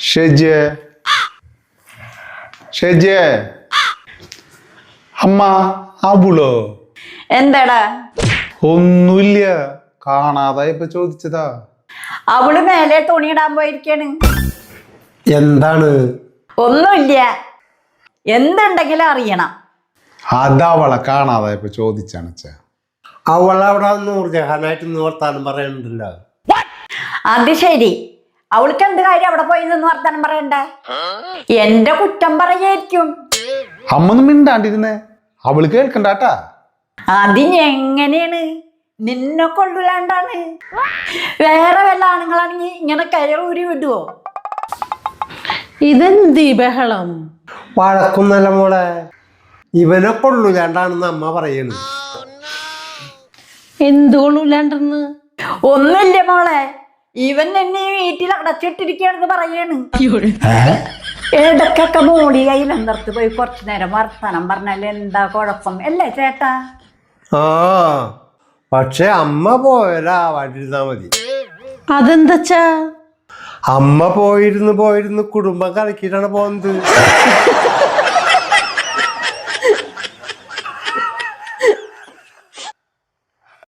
ഷെജ് ഷെജ് അമ്മ അവളോ? എന്താടാ? ഒന്നുമില്ല, കാണാതായപ്പോ ചോദിച്ചതാ. അവള് മേലെ തുണിയിടാൻ പോയിരിക്കാണ്. എന്താണ്? ഒന്നുമില്ല, എന്തുണ്ടെങ്കിലും അറിയണം. അതവളെ കാണാതായപ്പോ ചോദിച്ചാണ് അച്ഛാ. അവളവിടെ നൂർജഹാനായിട്ട് വർത്താനം പറയണ്ടല്ലോ. അത് ശരി, അവൾക്ക് എന്ത് കാര്യം അവിടെ പോയി നിന്ന് വർത്താനം പറയണ്ടേ? എന്റെ കുറ്റം പറയായിരിക്കും. അമ്മൊന്നും മിണ്ടാണ്ടിരുന്നേ, അവള് കേൾക്കണ്ടാട്ടാ. അതിനെങ്ങനെയാണ്? നിന്നെ കൊള്ളൂലാണ്ടാണ്. വേറെ വല്ല ആണുങ്ങളാണെങ്കിൽ ഇങ്ങനെ കയറൂരി വിടുവോ? ഇതെന്ത് ബഹളം? വഴക്കുന്നല്ല മോളെ, ഇവനെ കൊള്ളൂലാണ്ടാണെന്ന് അമ്മ പറയണു. എന്തുകൊള്ളൂലാണ്ടെന്ന്? ഒന്നുമില്ല മോളെ, ഇവൻ എന്നെ വീട്ടിൽ അടച്ചിട്ടിരിക്കുകയാണെന്ന് പറയാണ്. ഇടക്കൊക്കെ മോളി കയ്യിലന്തർത്ത് പോയി കുറച്ചു നേരം വർത്താനം പറഞ്ഞാൽ എന്താ കുഴപ്പം അല്ലേ ചേട്ടാ? ആ, പക്ഷെ അമ്മ പോയാലാവാണ്ടിരുന്നാ മതി. അതെന്താച്ചാ? അമ്മ പോയിരുന്നു കുടുംബം കളിക്കിട്ടാണ് പോകുന്നത്.